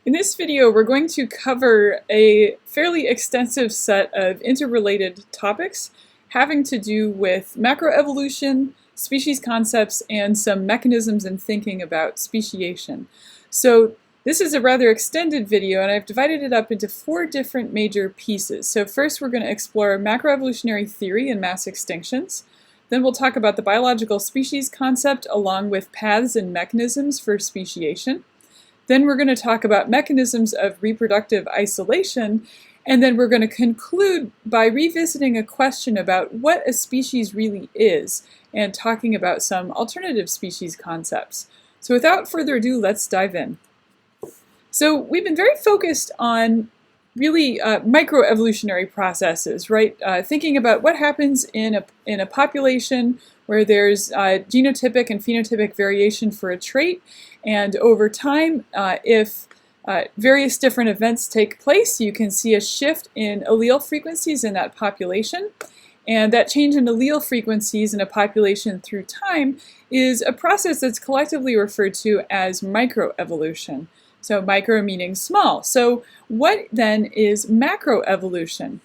In this video, we're going to cover a fairly extensive set of interrelated topics having to do with macroevolution, species concepts, and some mechanisms in thinking about speciation. So this is a rather extended video, and I've divided it up into 4 different major pieces. So first we're going to explore macroevolutionary theory and mass extinctions. Then we'll talk about the biological species concept along with paths and mechanisms for speciation. Then we're going to talk about mechanisms of reproductive isolation, and then we're going to conclude by revisiting a question about what a species really is, and talking about some alternative species concepts. So without further ado, let's dive in. So we've been very focused on really microevolutionary processes, right? Thinking about what happens in a population where there's genotypic and phenotypic variation for a trait, and over time, if various different events take place, you can see a shift in allele frequencies in that population. And that change in allele frequencies in a population through time is a process that's collectively referred to as microevolution. So micro meaning small. So what then is macroevolution?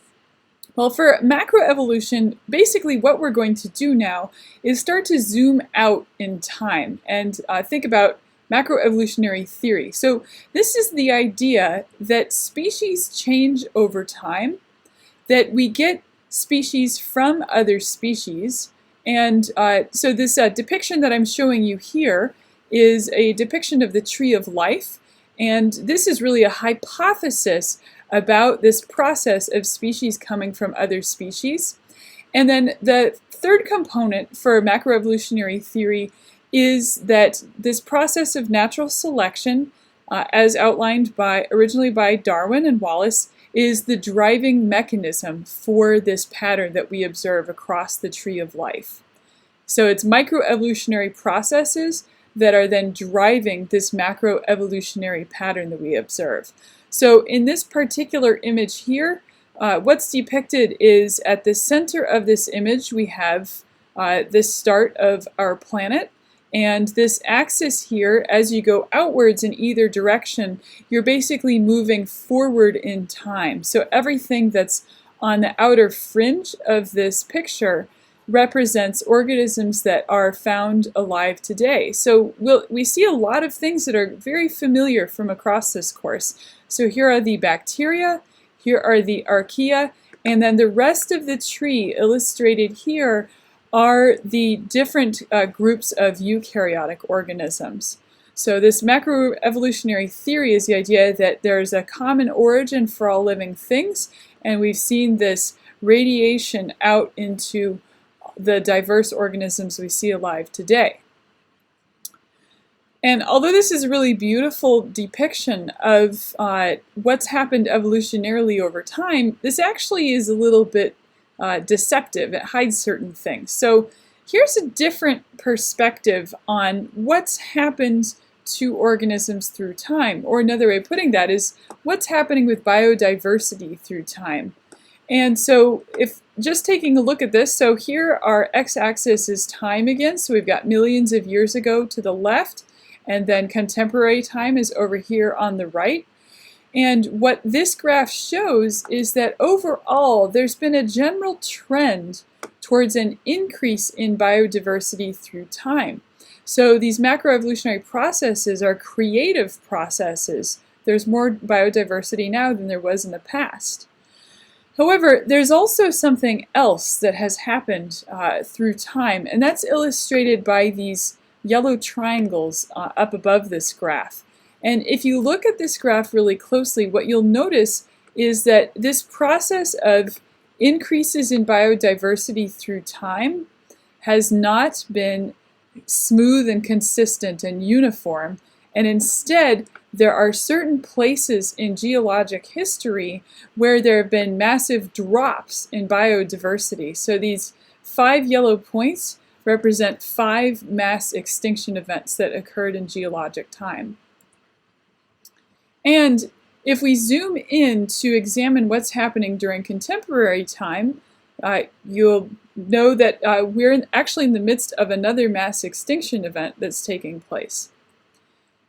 Well, for macroevolution, basically what we're going to do now is start to zoom out in time and think about macroevolutionary theory. So this is the idea that species change over time, that we get species from other species, and so this depiction that I'm showing you here is a depiction of the tree of life, and this is really a hypothesis about this process of species coming from other species. And then the third component for macroevolutionary theory is that this process of natural selection, as outlined originally by Darwin and Wallace, is the driving mechanism for this pattern that we observe across the tree of life. So it's microevolutionary processes that are then driving this macroevolutionary pattern that we observe. So in this particular image here, what's depicted is at the center of this image we have the start of our planet, and this axis here, as you go outwards in either direction, you're basically moving forward in time. So everything that's on the outer fringe of this picture represents organisms that are found alive today. So we see a lot of things that are very familiar from across this course. So here are the bacteria, here are the archaea, and then the rest of the tree illustrated here are the different groups of eukaryotic organisms. So this macroevolutionary theory is the idea that there's a common origin for all living things, and we've seen this radiation out into the diverse organisms we see alive today. And although this is a really beautiful depiction of what's happened evolutionarily over time, this actually is a little bit deceptive. It hides certain things. So here's a different perspective on what's happened to organisms through time. Or another way of putting that is what's happening with biodiversity through time. And so if just taking a look at this, so here our x-axis is time again, so we've got millions of years ago to the left, and then contemporary time is over here on the right. And what this graph shows is that overall there's been a general trend towards an increase in biodiversity through time. So these macroevolutionary processes are creative processes. There's more biodiversity now than there was in the past. However, there's also something else that has happened through time, and that's illustrated by these yellow triangles up above this graph. And if you look at this graph really closely, what you'll notice is that this process of increases in biodiversity through time has not been smooth and consistent and uniform, and instead there are certain places in geologic history where there have been massive drops in biodiversity. So these 5 yellow points represent 5 mass extinction events that occurred in geologic time. And if we zoom in to examine what's happening during contemporary time, you'll know that we're actually in the midst of another mass extinction event that's taking place.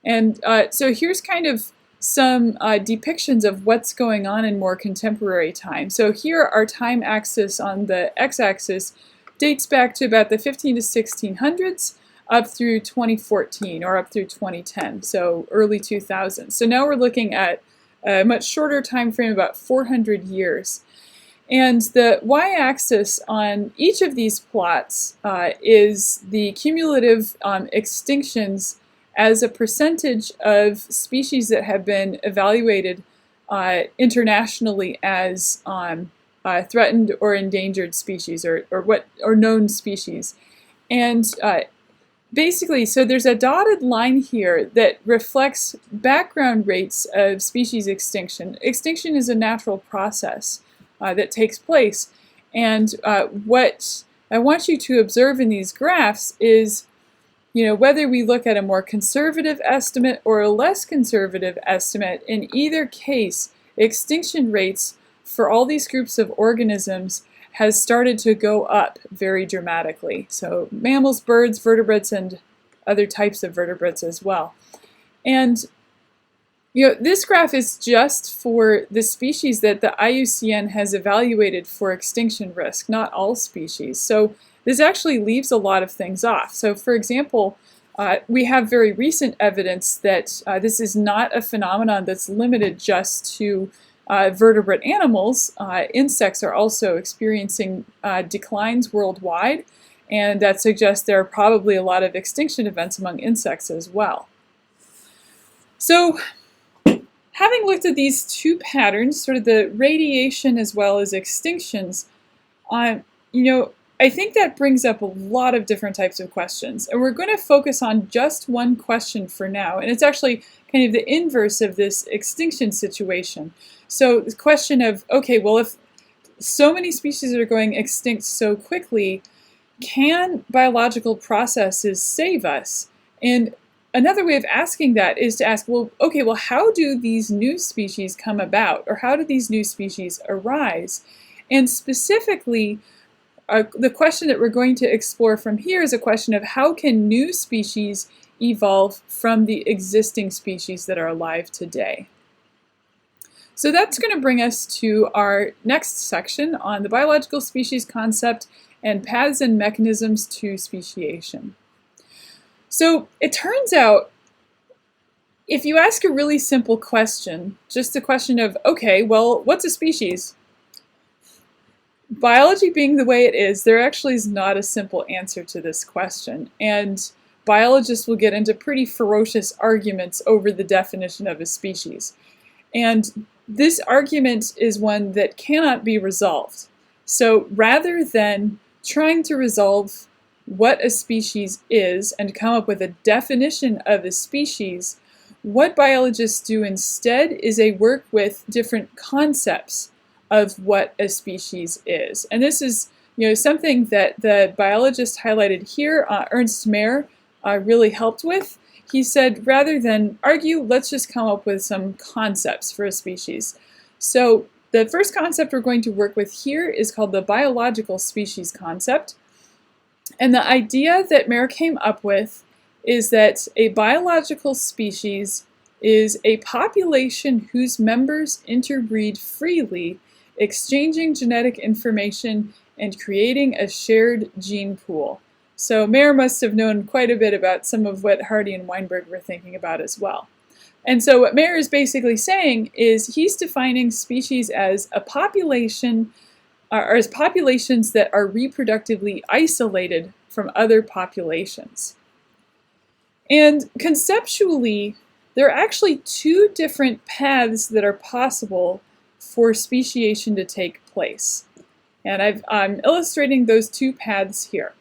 And so here's kind of some depictions of what's going on in more contemporary time. So here our time axis on the x-axis dates back to about the 15 to 1600s up through 2014 or up through 2010, so early 2000s. So now we're looking at a much shorter time frame, about 400 years. And the y-axis on each of these plots is the cumulative extinctions as a percentage of species that have been evaluated internationally as threatened or endangered species, or known species. And basically, so there's a dotted line here that reflects background rates of species extinction. Extinction is a natural process that takes place. And what I want you to observe in these graphs is, whether we look at a more conservative estimate or a less conservative estimate, in either case, extinction rates for all these groups of organisms has started to go up very dramatically. So mammals, birds, vertebrates, and other types of vertebrates as well. And this graph is just for the species that the IUCN has evaluated for extinction risk, not all species. So this actually leaves a lot of things off. So for example, we have very recent evidence that this is not a phenomenon that's limited just to vertebrate animals. Insects are also experiencing declines worldwide, and that suggests there are probably a lot of extinction events among insects as well. So having looked at these two patterns, sort of the radiation as well as extinctions, I think that brings up a lot of different types of questions. And we're going to focus on just one question for now. And it's actually kind of the inverse of this extinction situation. So the question of, okay, well, if so many species are going extinct so quickly, can biological processes save us? And another way of asking that is to ask, well, okay, well, how do these new species come about? Or how do these new species arise? And specifically, the question that we're going to explore from here is a question of how can new species evolve from the existing species that are alive today? So that's going to bring us to our next section on the biological species concept and paths and mechanisms to speciation. So it turns out, if you ask a really simple question, just the question of, okay, well, what's a species? Biology being the way it is, there actually is not a simple answer to this question, and biologists will get into pretty ferocious arguments over the definition of a species. And this argument is one that cannot be resolved. So rather than trying to resolve what a species is and come up with a definition of a species, what biologists do instead is they work with different concepts of what a species is. And this is something that the biologist highlighted here, Ernst Mayr, really helped with. He said, rather than argue, let's just come up with some concepts for a species. So the first concept we're going to work with here is called the biological species concept. And the idea that Mayr came up with is that a biological species is a population whose members interbreed freely, exchanging genetic information and creating a shared gene pool. So Mayr must have known quite a bit about some of what Hardy and Weinberg were thinking about as well. And so what Mayr is basically saying is he's defining species as a population, or as populations that are reproductively isolated from other populations. And conceptually, there are actually two different paths that are possible for speciation to take place. And I'm illustrating those two paths here.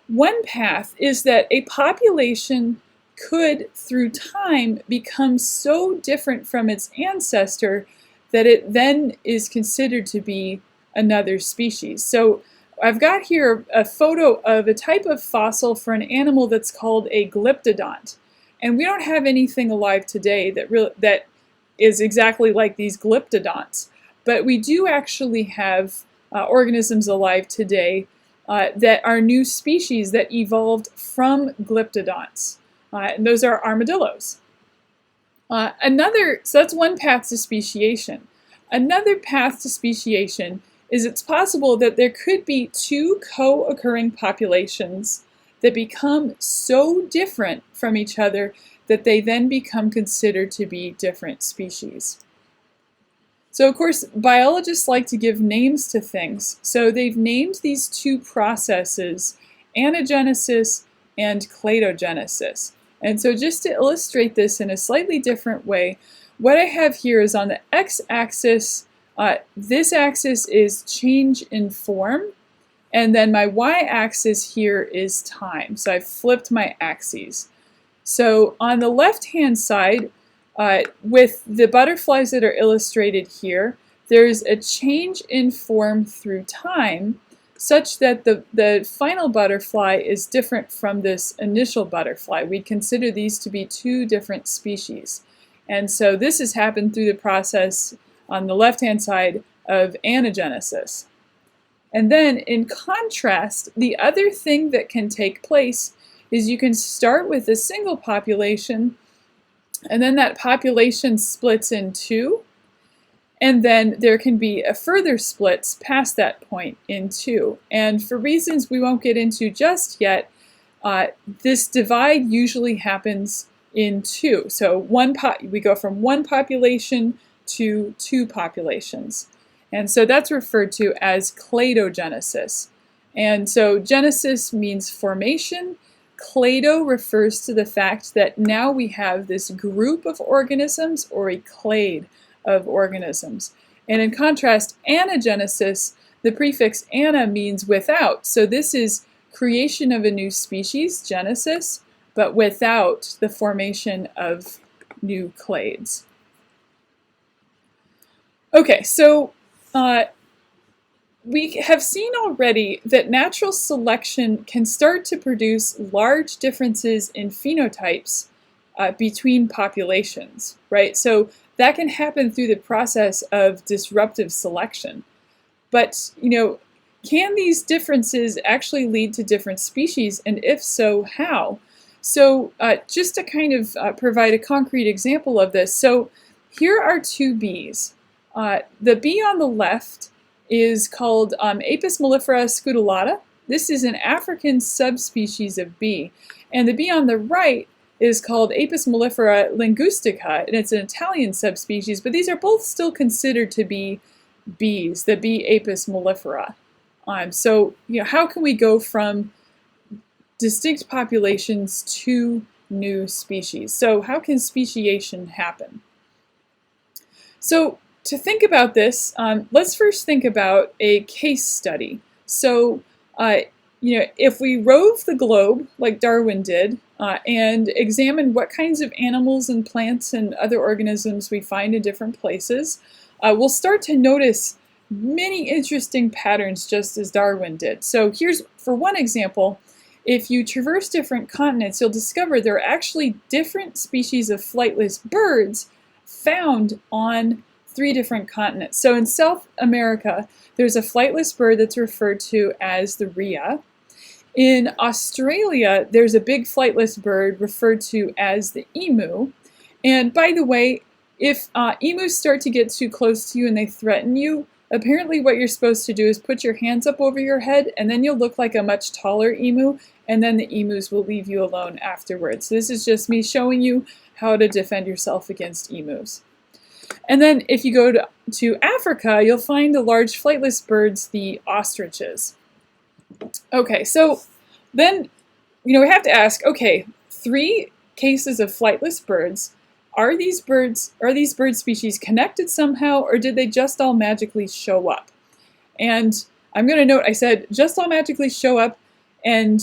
One path is that a population could, through time, become so different from its ancestor that it then is considered to be another species. So I've got here a photo of a type of fossil for an animal that's called a glyptodont. And we don't have anything alive today that is exactly like these glyptodonts. But we do actually have organisms alive today that are new species that evolved from glyptodonts. And those are armadillos. So that's one path to speciation. Another path to speciation is it's possible that there could be two co-occurring populations that become so different from each other that they then become considered to be different species. So of course, biologists like to give names to things. So they've named these two processes anagenesis and cladogenesis. And so just to illustrate this in a slightly different way, what I have here is on the x-axis, this axis is change in form, and then my y-axis here is time. So I've flipped my axes. So on the left-hand side, with the butterflies that are illustrated here, there's a change in form through time, such that the final butterfly is different from this initial butterfly. We consider these to be two different species. And so this has happened through the process on the left-hand side of anagenesis. And then in contrast, the other thing that can take place is you can start with a single population, and then that population splits in two, and then there can be a further splits past that point in two. And for reasons we won't get into just yet, this divide usually happens in two. So we go from one population to two populations. And so that's referred to as cladogenesis. And so genesis means formation. Clado refers to the fact that now we have this group of organisms, or a clade of organisms. And in contrast, anagenesis, the prefix ana means without. So this is creation of a new species, genesis, but without the formation of new clades. Okay, so we have seen already that natural selection can start to produce large differences in phenotypes between populations, right? So that can happen through the process of disruptive selection. But, can these differences actually lead to different species? And if so, how? So just to kind of provide a concrete example of this, so here are two bees. The bee on the left is called Apis mellifera scutellata. This is an African subspecies of bee. And the bee on the right is called Apis mellifera linguistica, and it's an Italian subspecies, but these are both still considered to be bees, the bee Apis mellifera. So, how can we go from distinct populations to new species? So how can speciation happen? So to think about this, let's first think about a case study. So, if we rove the globe like Darwin did and examine what kinds of animals and plants and other organisms we find in different places, we'll start to notice many interesting patterns just as Darwin did. So here's, for one example, if you traverse different continents, you'll discover there are actually different species of flightless birds found on 3 different continents. So in South America, there's a flightless bird that's referred to as the rhea. In Australia, there's a big flightless bird referred to as the emu. And by the way, if emus start to get too close to you and they threaten you, apparently what you're supposed to do is put your hands up over your head, and then you'll look like a much taller emu, and then the emus will leave you alone afterwards. So this is just me showing you how to defend yourself against emus. And then if you go to Africa, you'll find the large flightless birds, the ostriches. Okay, so then, we have to ask, okay, 3 cases of flightless birds. Are these bird species connected somehow, or did they just all magically show up? And I'm going to note, I said just all magically show up, and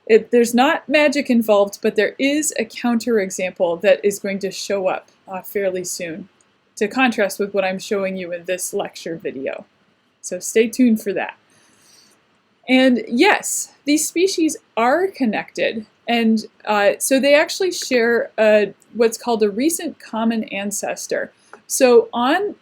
there's not magic involved, but there is a counterexample that is going to show up fairly soon, to contrast with what I'm showing you in this lecture video. So stay tuned for that. And yes, these species are connected, and so they actually share what's called a recent common ancestor. So on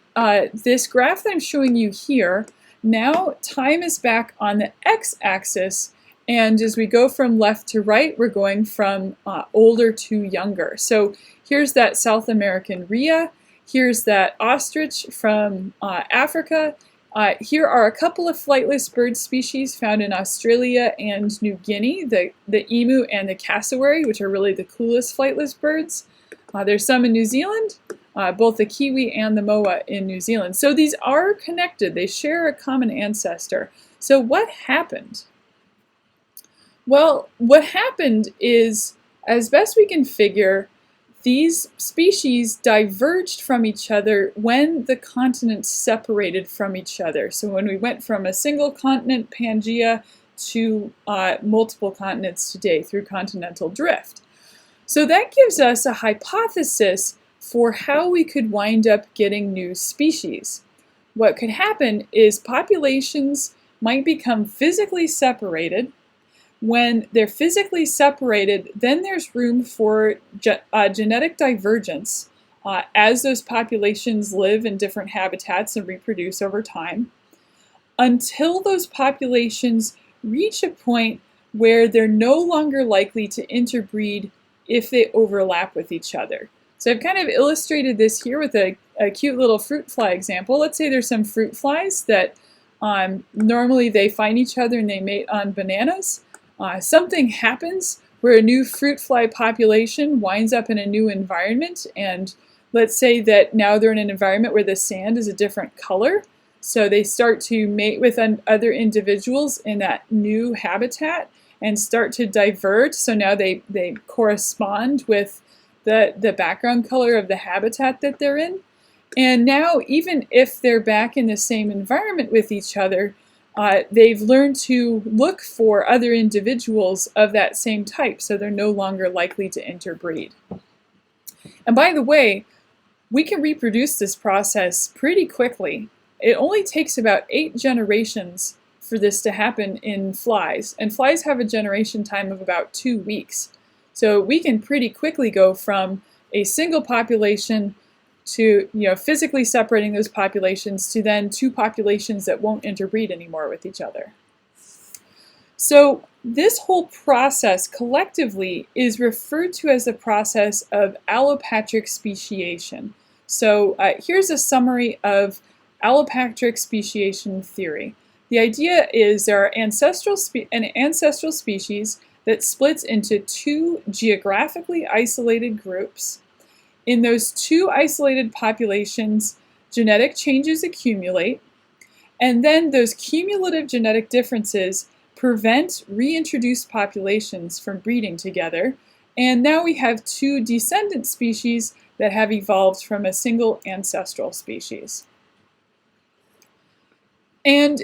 this graph that I'm showing you here, now time is back on the x-axis, And as we go from left to right, we're going from older to younger. So here's that South American rhea. Here's that ostrich from Africa. Here are a couple of flightless bird species found in Australia and New Guinea, the emu and the cassowary, which are really the coolest flightless birds. There's some in New Zealand, both the kiwi and the moa in New Zealand. So these are connected. They share a common ancestor. So what happened? Well, what happened is, as best we can figure, these species diverged from each other when the continents separated from each other. So when we went from a single continent, Pangea, to multiple continents today through continental drift. So that gives us a hypothesis for how we could wind up getting new species. What could happen is populations might become physically separated. When they're physically separated, then there's room for genetic divergence as those populations live in different habitats and reproduce over time, until those populations reach a point where they're no longer likely to interbreed if they overlap with each other. So I've kind of illustrated this here with a cute little fruit fly example. Let's say there's some fruit flies that normally they find each other and they mate on bananas. Something happens where a new fruit fly population winds up in a new environment, and let's say that now they're in an environment where the sand is a different color, so they start to mate with other individuals in that new habitat and start to diverge, so now they correspond with the background color of the habitat that they're in. And now, even if they're back in the same environment with each other, they've learned to look for other individuals of that same type, so they're no longer likely to interbreed. And by the way, we can reproduce this process pretty quickly. It only takes about 8 generations for this to happen in flies, and flies have a generation time of about 2 weeks. So we can pretty quickly go from a single population to physically separating those populations to then 2 populations that won't interbreed anymore with each other. So this whole process collectively is referred to as the process of allopatric speciation. So here's a summary of allopatric speciation theory. The idea is there are an ancestral species that splits into 2 geographically isolated groups. In those 2 isolated populations, genetic changes accumulate, and then those cumulative genetic differences prevent reintroduced populations from breeding together, and now we have 2 descendant species that have evolved from a single ancestral species. And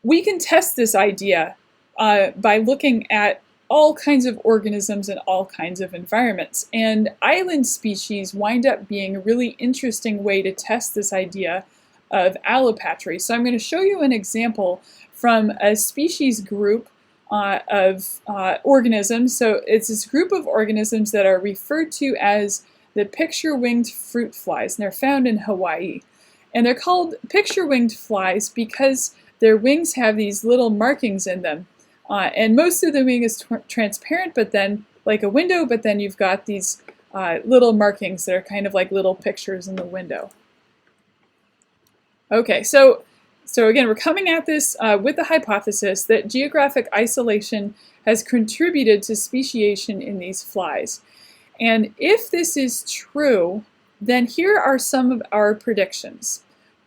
we can test this idea by looking at all kinds of organisms in all kinds of environments. And island species wind up being a really interesting way to test this idea of allopatry. So I'm going to show you an example from a species group of organisms. So it's this group of organisms that are referred to as the picture-winged fruit flies, and they're found in Hawaii. And they're called picture-winged flies because their wings have these little markings in them. And most of the wing is transparent, but then like a window, but then you've got these little markings that are kind of like little pictures in the window. Okay, so again, we're coming at this with the hypothesis that geographic isolation has contributed to speciation in these flies. And if this is true, then here are some of our predictions.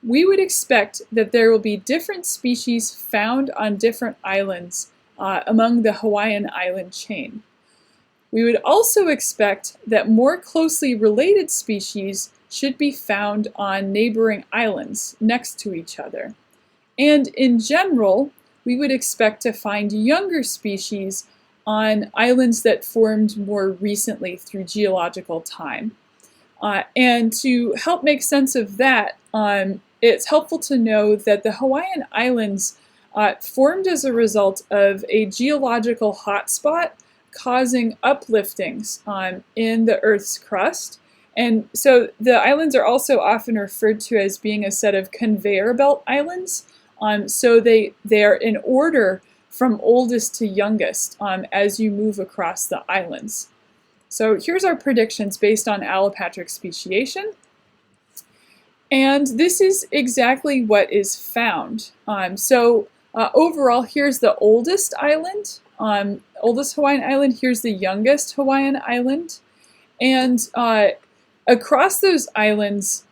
We would expect that there will be different species found on different islands among the Hawaiian island chain. We would also expect that more closely related species should be found on neighboring islands next to each other. And in general, we would expect to find younger species on islands that formed more recently through geological time. And to help make sense of that, it's helpful to know that the Hawaiian Islands formed as a result of a geological hotspot causing upliftings in the Earth's crust. And so the islands are also often referred to as being a set of conveyor belt islands. So they are in order from oldest to youngest as you move across the islands. So here's our predictions based on allopatric speciation. And this is exactly what is found. Overall, here's the oldest island, oldest Hawaiian island. Here's the youngest Hawaiian island. And across those islands,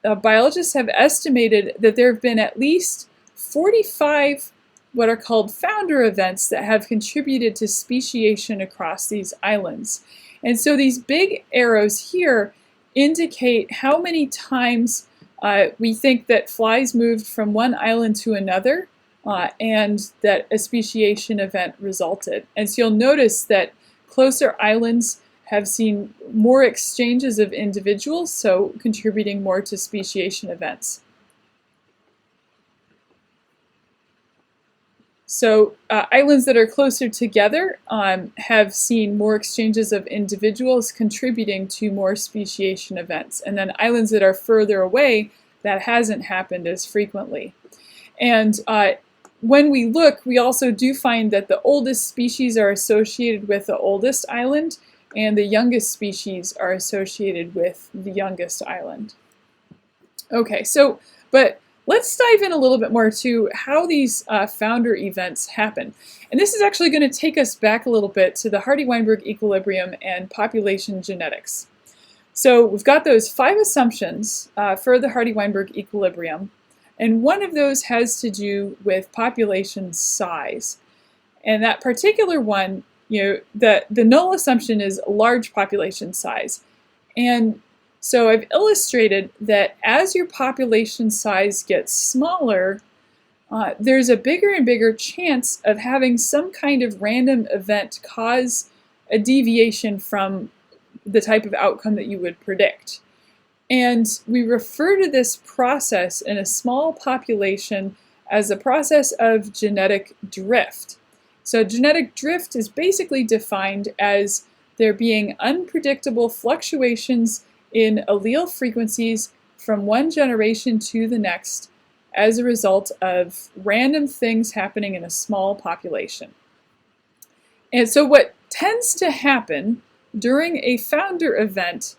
biologists have estimated that there have been at least 45 what are called founder events that have contributed to speciation across these islands. And so these big arrows here indicate how many times we think that flies moved from one island to another and that a speciation event resulted. And so you'll notice that closer islands have seen more exchanges of individuals, so contributing more to speciation events. So islands that are closer together have seen more exchanges of individuals contributing to more speciation events. And then islands that are further away, that hasn't happened as frequently. And when we look, we also do find that the oldest species are associated with the oldest island, and the youngest species are associated with the youngest island. Okay, but let's dive in a little bit more to how these founder events happen. And this is actually going to take us back a little bit to the Hardy-Weinberg equilibrium and population genetics. So we've got those 5 assumptions for the Hardy-Weinberg equilibrium, and one of those has to do with population size. And that particular one, the null assumption is large population size. And so I've illustrated that as your population size gets smaller, there's a bigger and bigger chance of having some kind of random event cause a deviation from the type of outcome that you would predict. And we refer to this process in a small population as a process of genetic drift. So genetic drift is basically defined as there being unpredictable fluctuations in allele frequencies from one generation to the next as a result of random things happening in a small population. And so what tends to happen during a founder event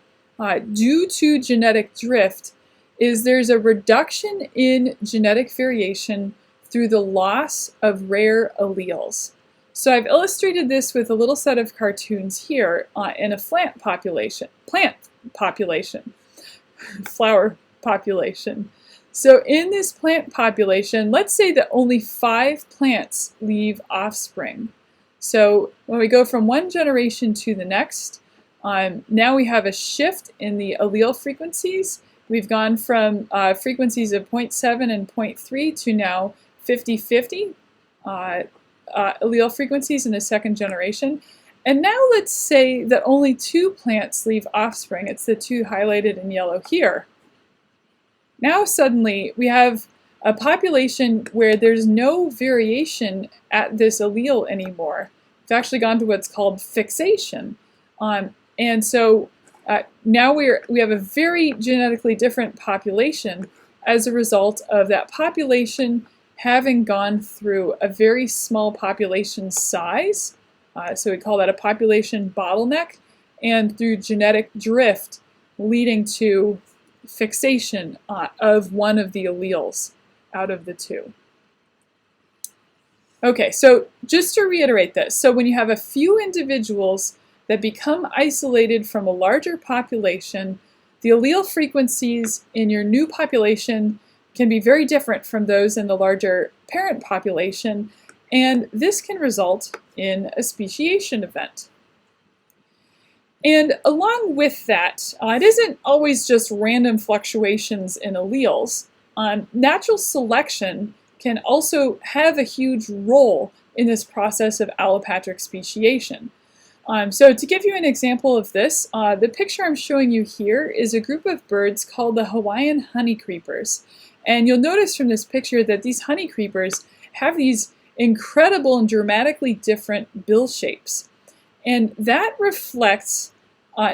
due to genetic drift is there's a reduction in genetic variation through the loss of rare alleles. So I've illustrated this with a little set of cartoons here in a plant population, flower population. So in this plant population, let's say that only 5 plants leave offspring. So when we go from one generation to the next, now we have a shift in the allele frequencies. We've gone from frequencies of 0.7 and 0.3 to now 50-50 allele frequencies in the second generation. And now let's say that only 2 plants leave offspring. It's the 2 highlighted in yellow here. Now suddenly we have a population where there's no variation at this allele anymore. It's actually gone to what's called fixation. And so now we have a very genetically different population as a result of that population having gone through a very small population size. So we call that a population bottleneck, and through genetic drift leading to fixation of one of the alleles out of the 2. Okay, so just to reiterate this, so when you have a few individuals that become isolated from a larger population, the allele frequencies in your new population can be very different from those in the larger parent population, and this can result in a speciation event. And along with that, it isn't always just random fluctuations in alleles. Natural selection can also have a huge role in this process of allopatric speciation. So to give you an example of this, the picture I'm showing you here is a group of birds called the Hawaiian honey creepers. And you'll notice from this picture that these honey creepers have these incredible and dramatically different bill shapes. And that reflects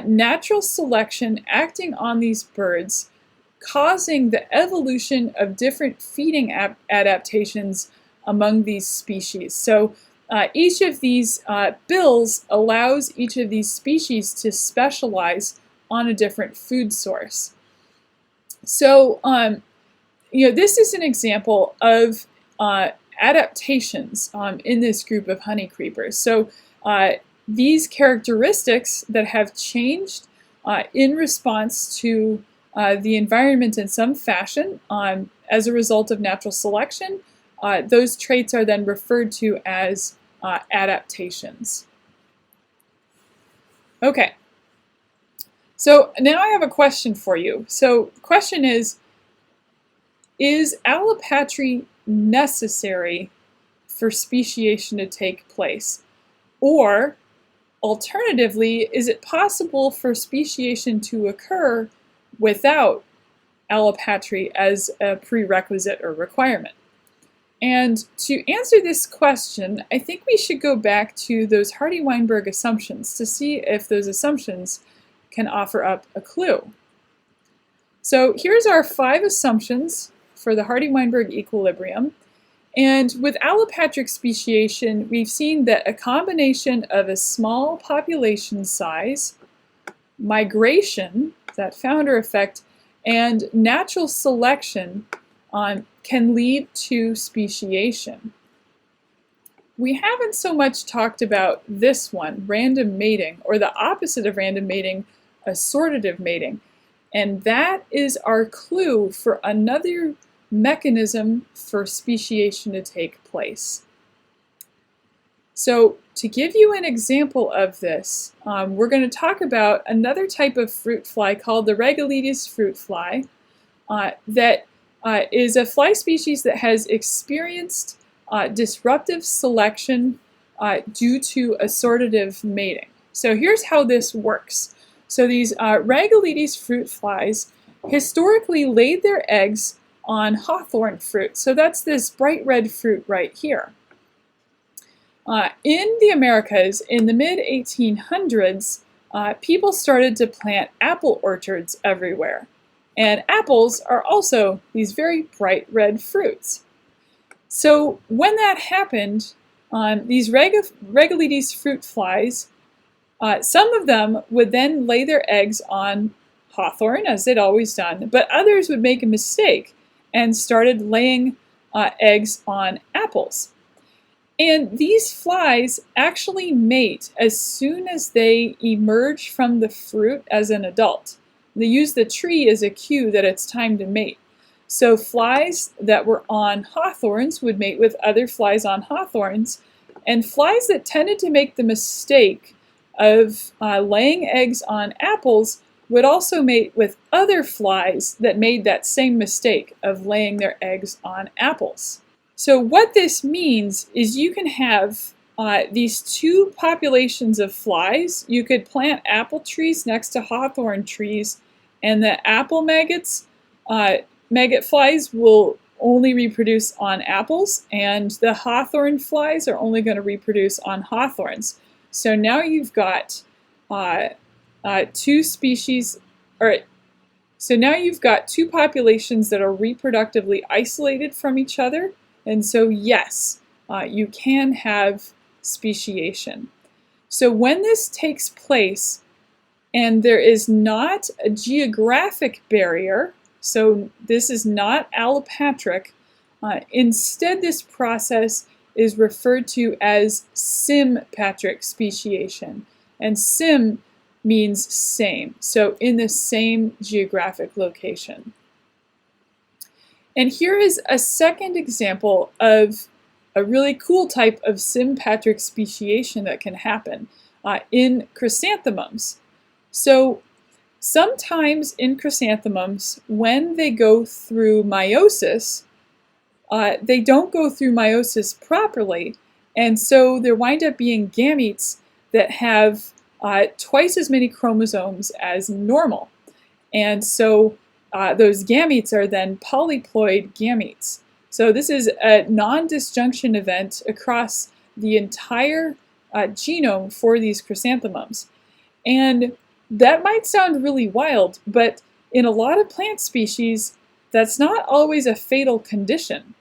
natural selection acting on these birds, causing the evolution of different feeding adaptations among these species. So each of these bills allows each of these species to specialize on a different food source. So, this is an example of adaptations in this group of honey creepers. So these characteristics that have changed in response to the environment in some fashion as a result of natural selection, those traits are then referred to as adaptations. Okay, so now I have a question for you. So the question is allopatry necessary for speciation to take place? Or, alternatively, is it possible for speciation to occur without allopatry as a prerequisite or requirement? And to answer this question, I think we should go back to those Hardy-Weinberg assumptions to see if those assumptions can offer up a clue. So here's our 5 assumptions for the Hardy-Weinberg equilibrium. And with allopatric speciation, we've seen that a combination of a small population size, migration, that founder effect, and natural selection can lead to speciation. We haven't so much talked about this one, random mating, or the opposite of random mating, assortative mating. And that is our clue for another mechanism for speciation to take place. So to give you an example of this, we're going to talk about another type of fruit fly called the Regalides fruit fly that is a fly species that has experienced disruptive selection due to assortative mating. So here's how this works. So these Regalides fruit flies historically laid their eggs on hawthorn fruit. So that's this bright red fruit right here. In the Americas, in the mid-1800s, people started to plant apple orchards everywhere. And apples are also these very bright red fruits. So when that happened, these Regalides fruit flies, some of them would then lay their eggs on hawthorn, as they'd always done, but others would make a mistake and started laying eggs on apples. And these flies actually mate as soon as they emerge from the fruit as an adult. They use the tree as a cue that it's time to mate. So flies that were on hawthorns would mate with other flies on hawthorns, and flies that tended to make the mistake of laying eggs on apples would also mate with other flies that made that same mistake of laying their eggs on apples. So what this means is you can have these 2 populations of flies. You could plant apple trees next to hawthorn trees, and the apple maggot flies will only reproduce on apples, and the hawthorn flies are only going to reproduce on hawthorns. So now you've got 2 species, so now you've got 2 populations that are reproductively isolated from each other, and so yes, you can have speciation. So when this takes place, and there is not a geographic barrier, so this is not allopatric, instead this process is referred to as sympatric speciation. And sim means same, so in the same geographic location. And here is a second example of a really cool type of sympatric speciation that can happen in chrysanthemums. So sometimes in chrysanthemums, when they go through meiosis, they don't go through meiosis properly, and so there wind up being gametes that have twice as many chromosomes as normal. And so those gametes are then polyploid gametes. So this is a non-disjunction event across the entire genome for these chrysanthemums. And that might sound really wild, but in a lot of plant species, that's not always a fatal condition.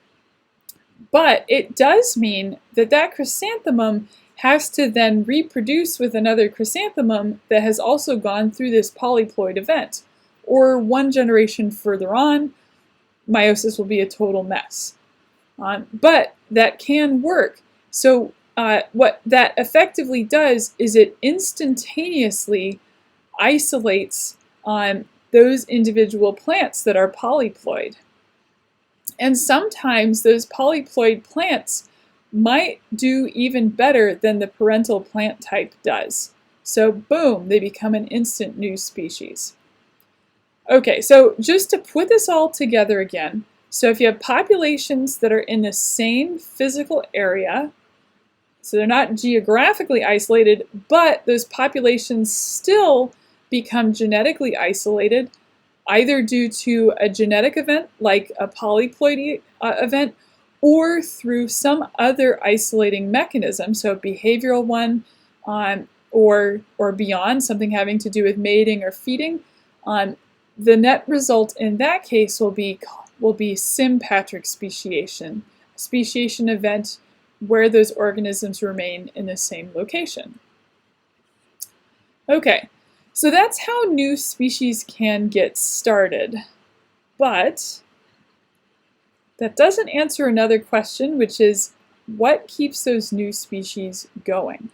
But it does mean that that chrysanthemum has to then reproduce with another chrysanthemum that has also gone through this polyploid event. Or one generation further on, meiosis will be a total mess. But that can work. So what that effectively does is it instantaneously isolates those individual plants that are polyploid. And sometimes those polyploid plants might do even better than the parental plant type does. So boom, they become an instant new species. Okay, so just to put this all together again, so if you have populations that are in the same physical area, so they're not geographically isolated, but those populations still become genetically isolated, either due to a genetic event like a polyploidy event, or through some other isolating mechanism, so a behavioral one, or beyond, something having to do with mating or feeding. The net result in that case will be sympatric speciation, a speciation event where those organisms remain in the same location. Okay, so that's how new species can get started, but that doesn't answer another question, which is what keeps those new species going?